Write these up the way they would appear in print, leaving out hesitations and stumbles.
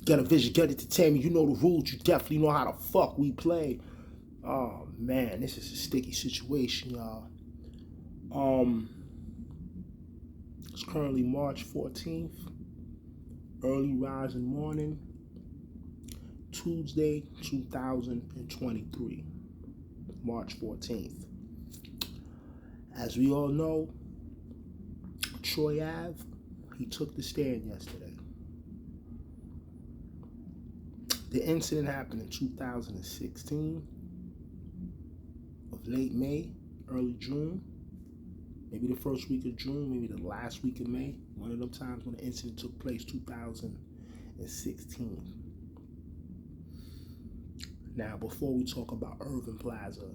Get a vision, get entertainment. You know the rules. You definitely know how the fuck we play. Oh man, this is a sticky situation, y'all. It's currently March 14th, early rising morning, Tuesday, 2023, March 14th. As we all know, Troy Ave, he took the stand yesterday. The incident happened in 2016 of late May, early June, maybe the first week of June, maybe the last week of May. One of them times when the incident took place, 2016. Now, before we talk about Irving Plaza,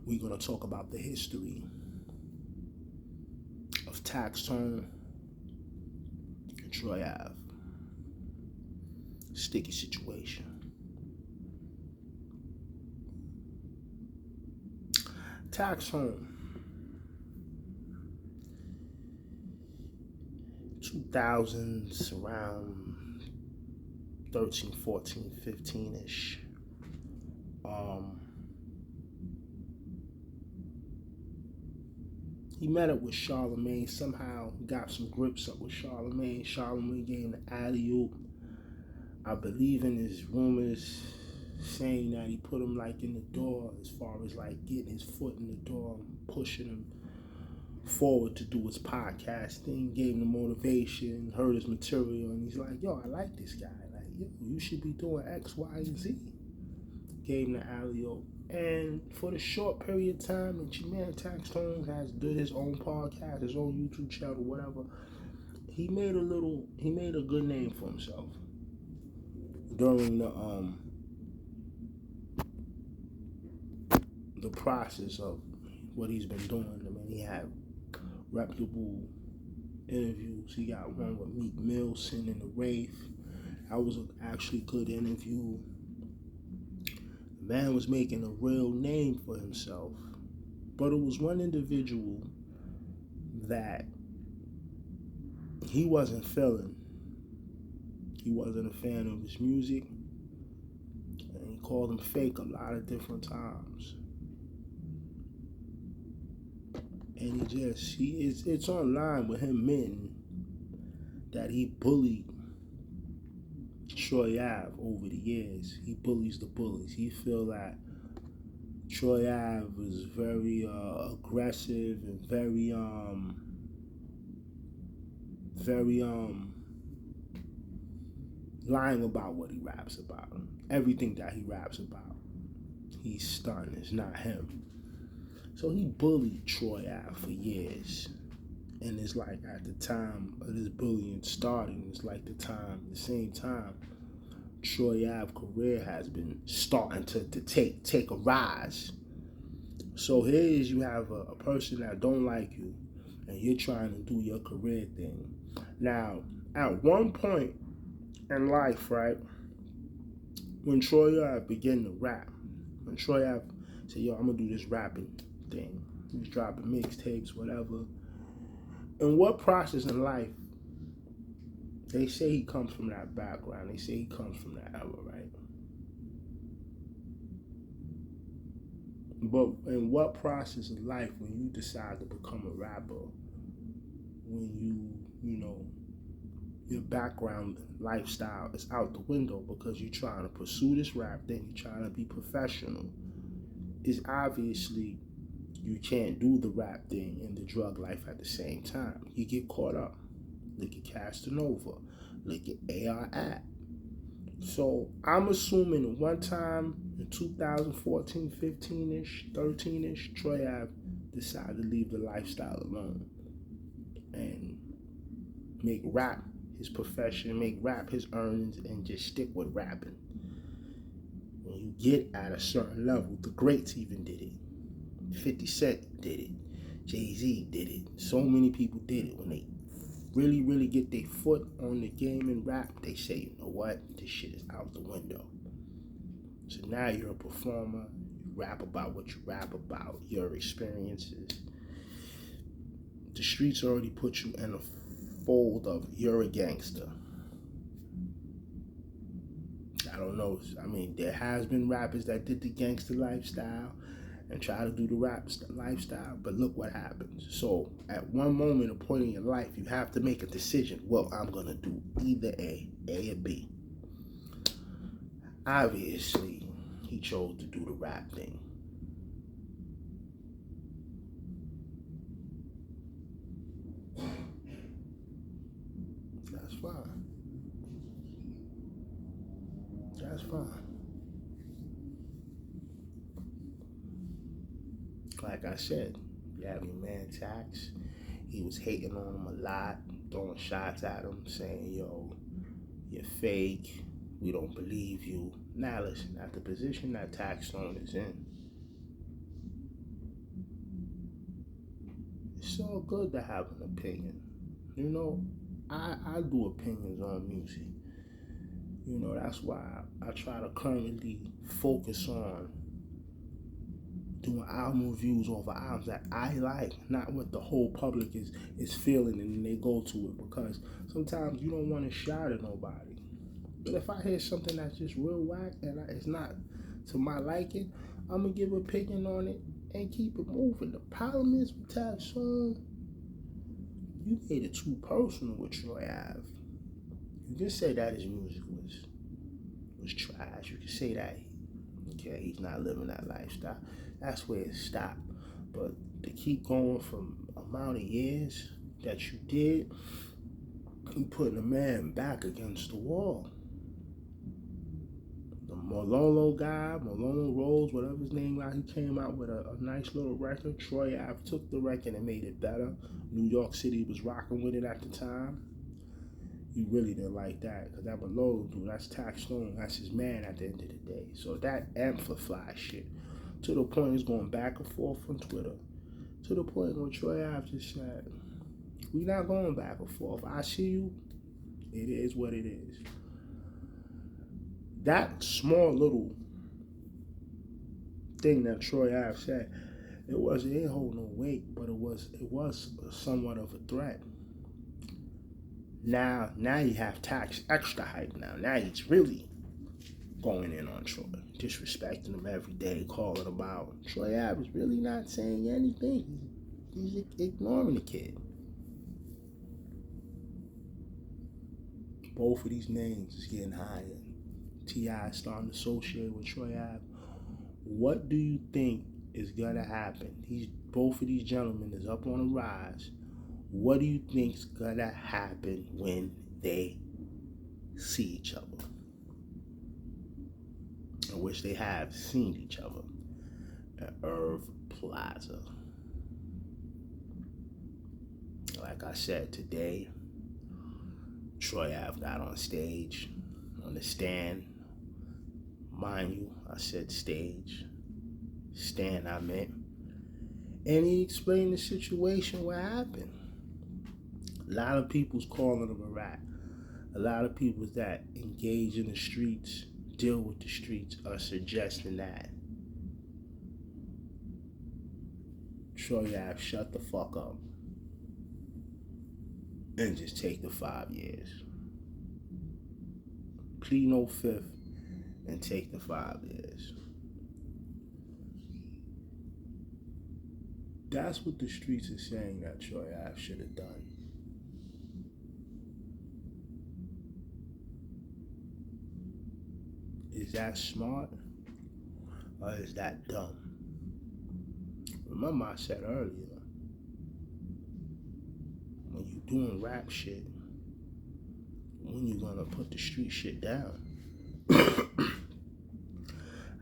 we're going to talk about the history of Tax Tone and Troy Ave. Sticky situation. Tax Home, 2000s, around 13, 14, 15-ish. He met up with Charlemagne, somehow got some grips up with Charlemagne. Charlemagne gave him the alley-oop. I believe in his rumors saying that he put him like in the door as far as like getting his foot in the door, pushing him forward to do his podcast thing, gave him the motivation, heard his material, and he's like, yo, I like this guy. Like, yo, you should be doing X, Y, and Z. Gave him the alley-oop. And for the short period of time that your man Tax Tone has did his own podcast, his own YouTube channel, whatever, he made a good name for himself during the process of what he's been doing. I mean, he had reputable interviews. He got one with Meek Mill, Sin and the Wraith. That was actually a good interview. The man was making a real name for himself. But it was one individual that he wasn't feeling. He wasn't a fan of his music, and he called him fake a lot of different times. And it's online with him admitting that he bullied Troy Ave over the years. He bullies the bullies. He feel that Troy Ave was very aggressive and very lying about what he raps about. Everything that he raps about, he's stunned. It's not him. So he bullied Troy Ave for years. And it's like at the time of this bullying starting, it's like the same time Troy Ave's career has been starting to take a rise. So here's you have a person that don't like you, and you're trying to do your career thing. Now, at one point in life, right, when Troy Ave began to rap, when Troy Ave said, yo, I'm gonna do this rapping thing, he was dropping mixtapes, whatever. In what process in life, they say he comes from that background, they say he comes from that era, right? But in what process of life when you decide to become a rapper, when you know, your background lifestyle is out the window because you're trying to pursue this rap thing, you're trying to be professional, it's obviously you can't do the rap thing and the drug life at the same time. You get caught up. Look at Castanova. Look at AR. So I'm assuming one time in 2014, 15-ish, 13-ish, Troy Ave decided to leave the lifestyle alone and make rap his profession, make rap his earnings, and just stick with rapping. When you get at a certain level, the greats even did it. 50 Cent did it. Jay-Z did it. So many people did it. When they really, really get their foot on the game and rap, they say, you know what? This shit is out the window. So now you're a performer. You rap about what you rap about, your experiences. The streets already put you in a fold of you're a gangster. don't know. I mean, there has been rappers that did the gangster lifestyle and try to do the lifestyle, but look what happens. So at one moment, a point in your life, you have to make a decision. Well, I'm gonna do either A or B. Obviously, he chose to do the rap thing. That's fine. That's fine. Like I said, you have your man Tax. He was hating on him a lot, throwing shots at him, saying, yo, you're fake. We don't believe you. Now listen, at the position that Tax Stone is in, it's so good to have an opinion. You know, I do opinions on music. You know, that's why I try to currently focus on doing album reviews over albums that I like, not what the whole public is feeling and they go to it, because sometimes you don't want to shout at nobody. But if I hear something that's just real whack and it's not to my liking, I'm going to give an opinion on it and keep it moving. The problem is with Tax Song, you made it too personal with Troy Ave. You can say that his music was trash. You can say that, okay, he's not living that lifestyle. That's where it stopped. But to keep going from amount of years that you did, you putting a man back against the wall. The Malolo guy, Malolo Rose, whatever his name was, he came out with a nice little record. Troy Ave took the record and made it better. New York City was rocking with it at the time. You really didn't like that, because that Malolo dude, that's Tax Stone, that's his man at the end of the day. So that amplifies shit to the point it's going back and forth on Twitter. To the point where Troy Ave just said, we not going back and forth. I see you. It is what it is. That small little thing that Troy Ave said, it didn't hold no weight, but it was somewhat of a threat. Now you have Tax extra hype now. Now he's really going in on Troy, disrespecting him every day, calling him out. Troy Ave is really not saying anything. He's ignoring the kid. Both of these names is getting higher. T.I. is starting to associate with Troy Ave. What do you think is gonna happen? Both of these gentlemen is up on a rise. What do you think's gonna happen when they see each other? I wish they have seen each other at Irving Plaza. Like I said today, Troy Ave got on stage, on the stand. Mind you, I said stage. Stand, I meant. And he explained the situation, what happened. A lot of people's calling him a rat. A lot of people that engage in the streets, deal with the streets, are suggesting that Troy Ave shut the fuck up and just take the 5 years. Plead no fifth and take the 5 years. That's what the streets are saying that Troy Ave should have done. Is that smart or is that dumb? Remember I said earlier, when you doing rap shit, when you gonna put the street shit down?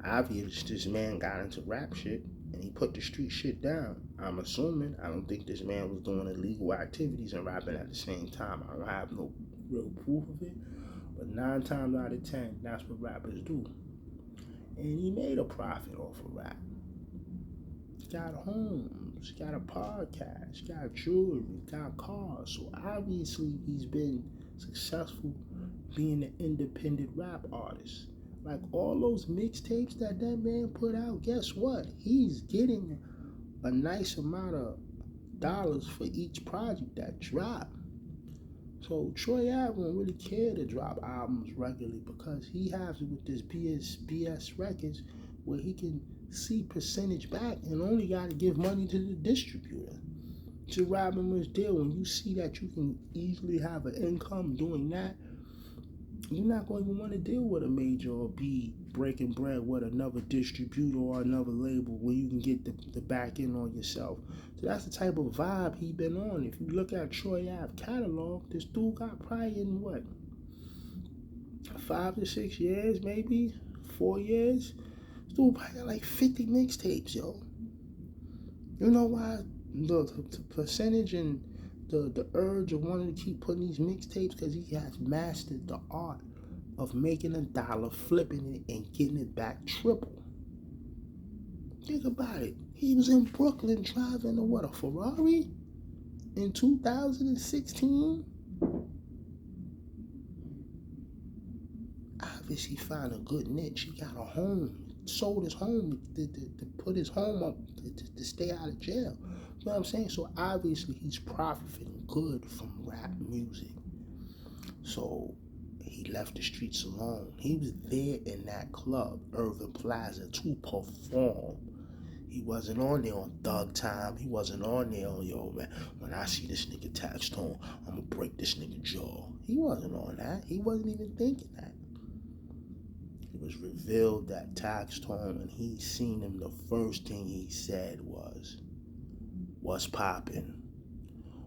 Obviously, this man got into rap shit and he put the street shit down. I'm assuming. I don't think this man was doing illegal activities and rapping at the same time. I don't have no real proof of it. But 9 times out of 10, that's what rappers do. And he made a profit off of rap. He got homes, got a podcast, got jewelry, got cars. So obviously he's been successful being an independent rap artist. Like all those mixtapes that man put out, guess what? He's getting a nice amount of dollars for each project that dropped. So Troy Ave won't really care to drop albums regularly because he has it with this BS records where he can see percentage back and only got to give money to the distributor. It's a Robin deal. When you see that you can easily have an income doing that, you're not going to even want to deal with a major or be breaking bread with another distributor or another label where you can get the back end on yourself. So that's the type of vibe he been on. If you look at Troy Ave catalog, this dude got probably in what, 5 to 6 years, maybe 4 years. This dude probably got like 50 mixtapes, yo. You know why the percentage and the urge of wanting to keep putting these mixtapes? Because he has mastered the art of making a dollar, flipping it, and getting it back triple. Think about it. He was in Brooklyn driving a Ferrari in 2016? Obviously found a good niche. He got a home. Sold his home to put his home up to stay out of jail. You know what I'm saying? So obviously he's profiting good from rap music. So he left the streets alone. He was there in that club, Irving Plaza, to perform. He wasn't on there on thug time. He wasn't on there on, yo, man, when I see this nigga Tax Tone, I'm gonna break this nigga jaw. He wasn't on that. He wasn't even thinking that. It was revealed that Tax Tone, when he seen him, the first thing he said was, "What's poppin'?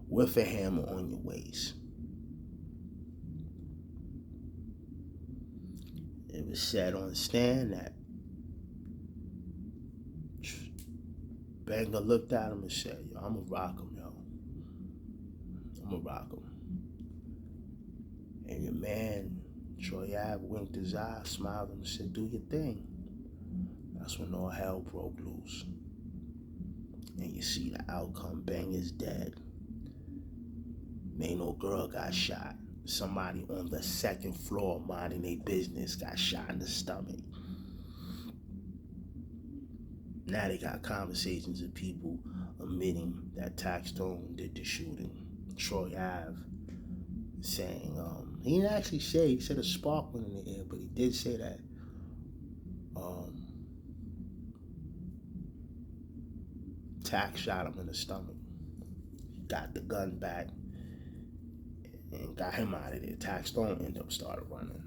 With a hammer on your waist." It was said on the stand that Banger looked at him and said, "Yo, I'ma rock him, yo. I'ma rock him." And your man, Troy Ave, winked his eye, smiled at him and said, "Do your thing." That's when all hell broke loose. And you see the outcome. Banger's dead. Ain't no girl got shot. Somebody on the second floor minding their business got shot in the stomach. Now they got conversations of people admitting that Tax Stone did the shooting. Troy Ave saying, he didn't actually say, he said a spark went in the air, but he did say that Tax shot him in the stomach. Got the gun back and got him out of there. Tax Stone ended up started running.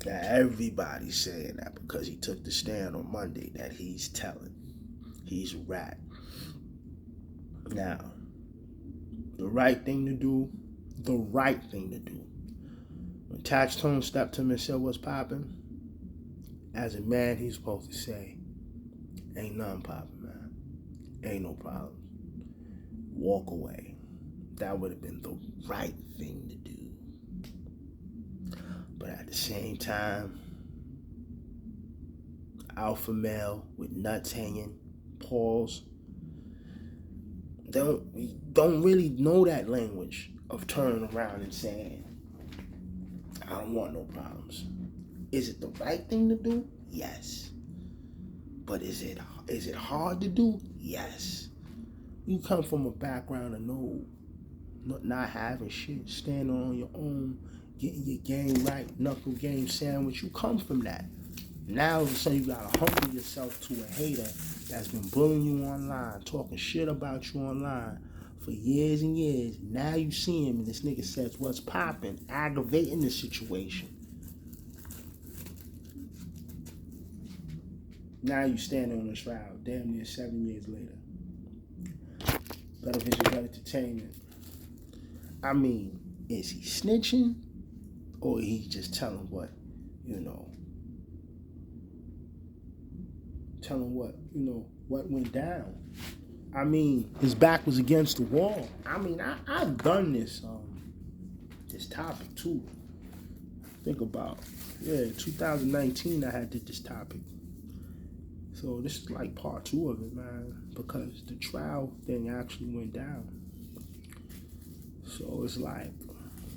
Now everybody's saying that because he took the stand on Monday that he's telling. He's a rat. Now, the right thing to do, when Tax Tone stepped to him and said, "What's poppin'?" As a man, he's supposed to say, "Ain't nothing poppin', man. Ain't no problem." Walk away. That would have been the right thing to do. But at the same time, alpha male with nuts hanging, paws, don't really know that language of turning around and saying, "I don't want no problems." Is it the right thing to do? Yes. But is it hard to do? Yes. You come from a background of not having shit, standing on your own, getting your game right, knuckle game sandwich. You come from that. Now all of a sudden you gotta humble yourself to a hater that's been bullying you online, talking shit about you online for years and years. Now you see him and this nigga says, "What's poppin'?" Aggravating the situation. Now you standing on the trial, damn near 7 years later. Better Vision, Better Entertainment. I mean, is he snitching? Or he just telling what what went down? I mean, his back was against the wall. I mean, I've done this topic too. Think about, 2019 I did this topic. So this is like part 2 of it, man, because the trial thing actually went down. So it's like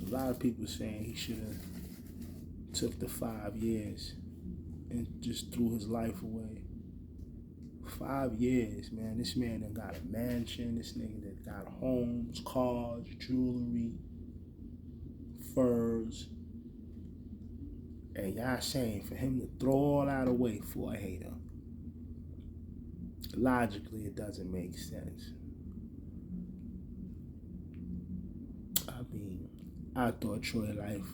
a lot of people saying he should have took the 5 years and just threw his life away. 5 years, man. This man done got a mansion. This nigga that got homes, cars, jewelry, furs. And y'all saying for him to throw all that away for a hater. Logically, it doesn't make sense. I mean, I thought Troy Life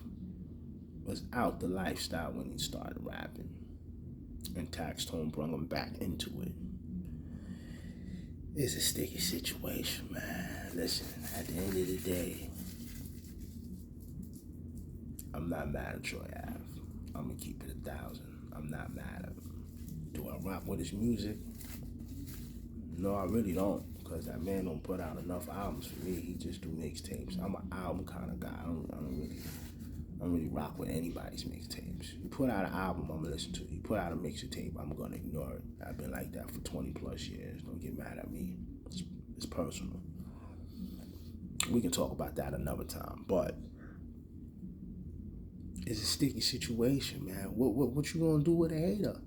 was out the lifestyle when he started rapping. And Tax Tone brought him back into it. It's a sticky situation, man. Listen, at the end of the day, I'm not mad at Troy Ave. I'm gonna keep it 1,000. I'm not mad at him. Do I rock with his music? No, I really don't, because that man don't put out enough albums for me. He just do mixtapes. I'm an album kind of guy. I don't really rock with anybody's mixtapes. You put out an album, I'm gonna listen to it. You put out a mixtape, I'm gonna ignore it. I've been like that for 20 plus years. Don't get mad at me. It's personal. We can talk about that another time, but it's a sticky situation, man. What you gonna do with a hater?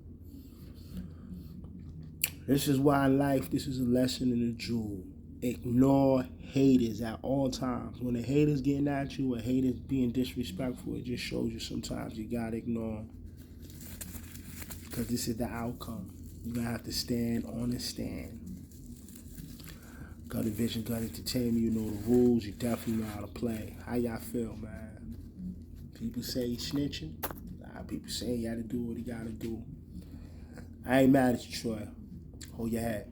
This is why life, this is a lesson in the jewel. Ignore haters at all times. When a hater's getting at you, a hater's being disrespectful, it just shows you sometimes you gotta ignore them. Because this is the outcome. You're gonna have to stand on a stand. Gut Vision, Gut Entertainment, you know the rules, you definitely know how to play. How y'all feel, man? People say he's snitching. A lot of people say he had to do what he gotta do. I ain't mad at you, Troy. Hold your head.